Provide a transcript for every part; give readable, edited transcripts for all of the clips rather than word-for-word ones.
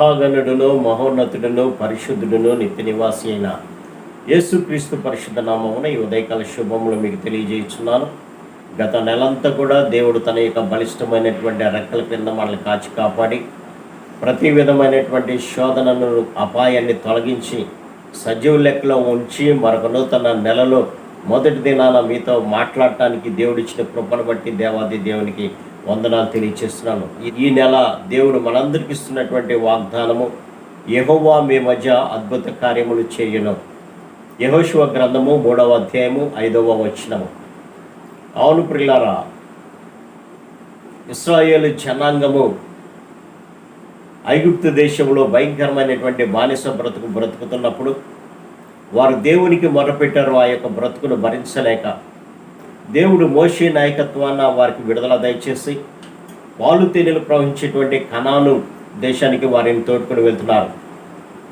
మహాగణుడును మహోన్నతుడును పరిశుద్ధుడును నిత్య నివాసి అయిన యేసుక్రీస్తు పరిశుద్ధ నామమున ఈ ఉదయకాల శుభములు మీకు తెలియజేస్తున్నాను. గత నెలంతా కూడా దేవుడు తన యొక్క బలిష్టమైనటువంటి రెక్కల కింద మనల్ని కాచి కాపాడి ప్రతి విధమైనటువంటి శోధనను అపాయాన్ని తొలగించి సజీవ లెక్కలో ఉంచి మరొక నూతన నెలలో మొదటి దినాన మీతో మాట్లాడటానికి దేవుడిచ్చిన కృపను బట్టి దేవాది దేవునికి వందనాలు తెలియచేస్తున్నాను. ఈ నెల దేవుడు మనందరికి ఇస్తున్నటువంటి వాగ్దానము, యెహోవా మీ మధ్య అద్భుత కార్యములు చేయును. యెహోషువ గ్రంథము 3వ అధ్యాయము 5వ వచనము. అవును ప్రియులారా, ఇశ్రాయేలు జనాంగము ఐగుప్తు దేశంలో భయంకరమైనటువంటి బానిస బ్రతుకుతున్నప్పుడు వారు దేవునికి మొరపెట్టారు. ఆ యొక్క బ్రతుకును భరించలేక దేవుడు మోషే నాయకత్వాన వారికి విడుదల దయచేసి పాలు తేనెలు ప్రవహించేటువంటి కనాను దేశానికి వారిని తోడుకుని వెళ్తున్నారు.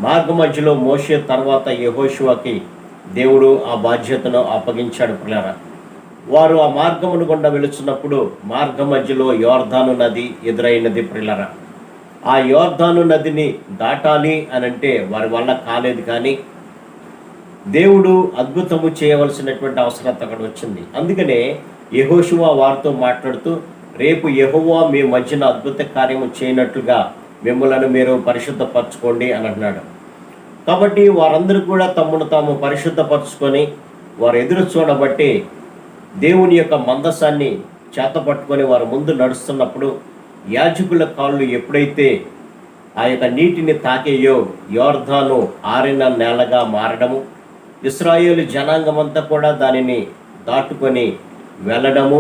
మార్గ మధ్యలో మోషే తర్వాత యెహోషువకి దేవుడు ఆ బాధ్యతను అప్పగించాడు. ప్రియులారా, వారు ఆ మార్గమును గుండా వెళుచున్నప్పుడు మార్గ మధ్యలో యోర్దాను నది ఎదురైనది. ప్రియులారా, ఆ యోర్దాను నదిని దాటాలి అని అంటే వారి వల్ల కాలేదు, కానీ దేవుడు అద్భుతము చేయవలసినటువంటి అవసరం అక్కడ వచ్చింది. అందుకనే యెహోషువ వారితో మాట్లాడుతూ, రేపు యెహోవా మీ మధ్యన అద్భుత కార్యము చేయనట్లుగా మిమ్మల్ని మీరు పరిశుద్ధపరచుకోండి అని అన్నాడు. కాబట్టి వారందరూ కూడా తమను తాము పరిశుద్ధపరచుకొని వారు ఎదురు చూడబట్టి దేవుని యొక్క మందసాన్ని చేతపట్టుకొని వారు ముందు నడుస్తున్నప్పుడు యాజకుల కాళ్ళు ఎప్పుడైతే ఆ యొక్క నీటిని తాకేయో యోర్దాను ఆరిన నేలగా మారడము, ఇశ్రాయేలు జనాంగమంతా కూడా దానిని దాటుకొని వెళ్ళడము,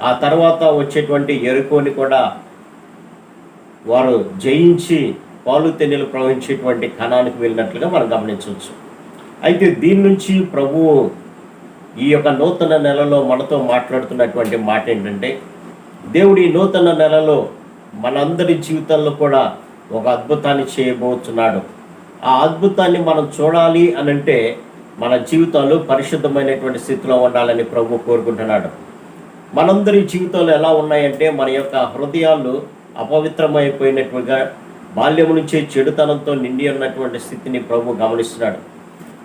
ఆ తర్వాత వచ్చేటువంటి యెరికోని కూడా వారు జయించి పాలు తెన్నెలు ప్రవహించేటువంటి కణానికి వెళ్ళినట్లుగా మనం గమనించవచ్చు. అయితే దీని నుంచి ప్రభువు ఈ యొక్క నూతన నెలలో మనతో మాట్లాడుతున్నటువంటి మాట ఏంటంటే, దేవుడు ఈ నూతన నెలలో మనందరి జీవితంలో కూడా ఒక అద్భుతాన్ని చేయబోతున్నాడు. ఆ అద్భుతాన్ని మనం చూడాలి అనంటే మన జీవితాలు పరిశుద్ధమైనటువంటి స్థితిలో ఉండాలని ప్రభు కోరుకుంటున్నాడు. మనందరి జీవితాలు ఎలా ఉన్నాయంటే, మన యొక్క హృదయాలు అపవిత్రమైపోయినట్టుగా బాల్యం నుంచే చెడుతనంతో నిండి ఉన్నటువంటి స్థితిని ప్రభు గమనిస్తున్నాడు.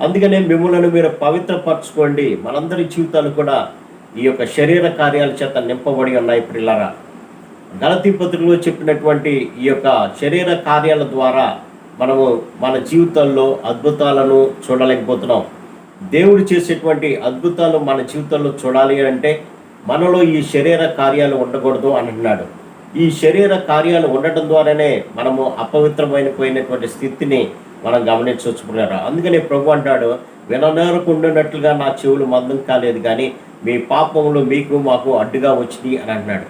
అందుకనే మిమ్మల్ని మీరు పవిత్రపరచుకోండి. మనందరి జీవితాలు కూడా ఈ యొక్క శరీర కార్యాల చేత నింపబడి ఉన్నాయి. ప్రియులారా, గలతీ పత్రికలో చెప్పినటువంటి ఈ యొక్క శరీర కార్యాల ద్వారా మనము మన జీవితాల్లో అద్భుతాలను చూడలేకపోతున్నాం. దేవుడు చేసేటువంటి అద్భుతాలు మన జీవితంలో చూడాలి అంటే మనలో ఈ శరీర కార్యాలు ఉండకూడదు అని అన్నాడు. ఈ శరీర కార్యాలు ఉండటం ద్వారానే మనము అపవిత్రమైపోయినటువంటి స్థితిని మనం గమనించవచ్చుకున్నారు. అందుకని ప్రభు అంటాడు, విననేరకుండానట్లుగా నా చెవులు మందం కాలేదు, కానీ మీ పాపములు మీకు మాకు అడ్డుగా వచ్చినాయి అని అంటున్నాడు.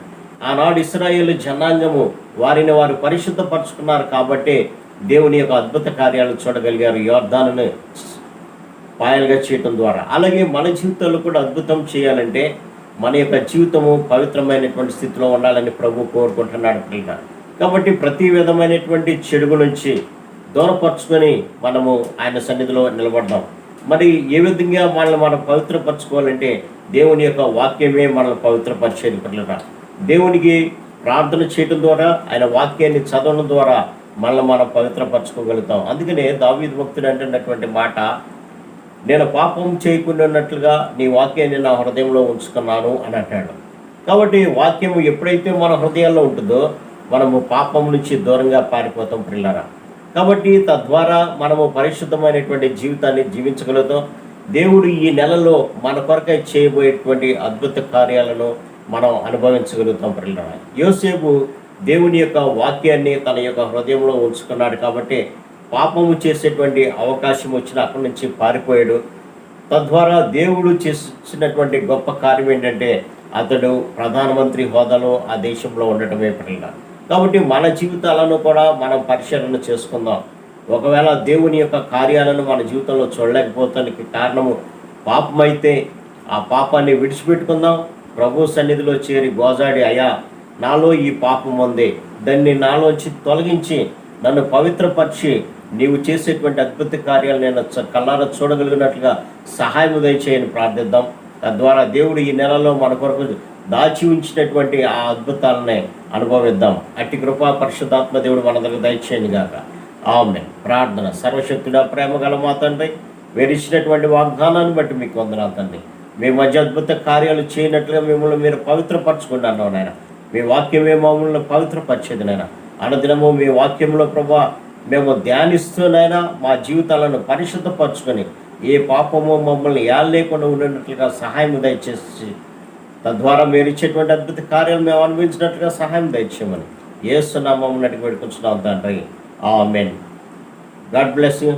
ఆనాడు ఇశ్రాయేలు జనాంగము వారిని వారు పరిశుద్ధపరచుకున్నారు కాబట్టి దేవుని యొక్క అద్భుత కార్యాలు చూడగలిగారు, యోర్దానును పాయలుగా చేయటం ద్వారా. అలాగే మన జీవితంలో కూడా అద్భుతం చేయాలంటే మన యొక్క జీవితము పవిత్రమైనటువంటి స్థితిలో ఉండాలని ప్రభు కోరుకుంటున్నాడు ప్రియులారా. కాబట్టి ప్రతి విధమైనటువంటి చెడుగు నుంచి దూరపరచుకొని మనము ఆయన సన్నిధిలో నిలబడ్డాం. మరి ఏ విధంగా మనల్ని మనం పవిత్రపరచుకోవాలంటే దేవుని యొక్క వాక్యమే మనల్ని పవిత్రపరిచేది ప్రియులారా. దేవునికి ప్రార్థన చేయడం ద్వారా, ఆయన వాక్యాన్ని చదవడం ద్వారా మనల్ని మనం పవిత్రపరచుకోగలుగుతాం. అందుకనే దావీదు భక్తుడు అంటున్నటువంటి మాట, నేను పాపం చేయకుండా ఉన్నట్లుగా నీ వాక్యాన్ని నా హృదయంలో ఉంచుకున్నాను అని అంటాడు. కాబట్టి వాక్యము ఎప్పుడైతే మన హృదయాల్లో ఉంటుందో మనము పాపం నుంచి దూరంగా పారిపోతాం ప్రియులారా. కాబట్టి తద్వారా మనము పరిశుద్ధమైనటువంటి జీవితాన్ని జీవించగలుగుతాం. దేవుడు ఈ నెలలో మన కొరకై చేయబోయేటువంటి అద్భుత కార్యాలను మనం అనుభవించగలుగుతాం ప్రియులారా. యోసేపు దేవుని యొక్క వాక్యాన్ని తన యొక్క హృదయంలో ఉంచుకున్నాడు కాబట్టి పాపము చేసేటువంటి అవకాశం వచ్చిన అక్కడి నుంచి పారిపోయాడు. తద్వారా దేవుడు చేసినటువంటి గొప్ప కార్యం ఏంటంటే అతడు ప్రధానమంత్రి హోదాలో ఆ దేశంలో ఉండటమే ప్రియులారా. కాబట్టి మన జీవితాలను కూడా మనం పరిశీలన చేసుకుందాం. ఒకవేళ దేవుని యొక్క కార్యాలను మన జీవితంలో చూడలేకపోతానికి కారణము పాపమైతే ఆ పాపాన్ని విడిచిపెట్టుకుందాం. ప్రభు సన్నిధిలో చేరి గోజాడి, అయ్యా నాలో ఈ పాపం ఉంది, దాన్ని నాలోంచి తొలగించి నన్ను పవిత్రపరిచి నీవు చేసేటువంటి అద్భుత కార్యాలు నేను కళ్ళారా చూడగలిగినట్లుగా సహాయం దయచేయని ప్రార్థిద్దాం. తద్వారా దేవుడు ఈ నెలలో మన కొరకు దాచి ఉంచినటువంటి ఆ అద్భుతాలనే అనుభవిద్దాం. అట్టి కృపా పరిశుద్ధాత్మ దేవుడు మనందరికి దయచేయను గాక. ఆమేన్. ప్రార్థన. సర్వశక్తుడా, ప్రేమ గల మా తండ్రి, మీరు ఇచ్చినటువంటి వాగ్దానాన్ని బట్టి మీకు వందనాలు తండ్రి. మీ మధ్య అద్భుత కార్యాలు చేయనట్లుగా మిమ్మల్ని మీరు పవిత్రపరచుకున్నాను నాయన. మీ వాక్యమే మమ్మల్ని పవిత్రపరిచేది నాయన. అనుదినము మీ వాక్యంలో ప్రభా మేము ధ్యానిస్తూనైనా మా జీవితాలను పరిశుద్ధపరచుకొని ఏ పాపము మమ్మల్ని లేకుండా ఉండేటట్లుగా సహాయం దయచేసి, తద్వారా మీరు ఇచ్చేటువంటి అద్భుత కార్యాలు మేము అనుభవించినట్లుగా సహాయం దయచేయమని యేసు నామమున అడిగి పెట్టుకుంటున్నాం తండ్రి. ఆమేన్. God bless you.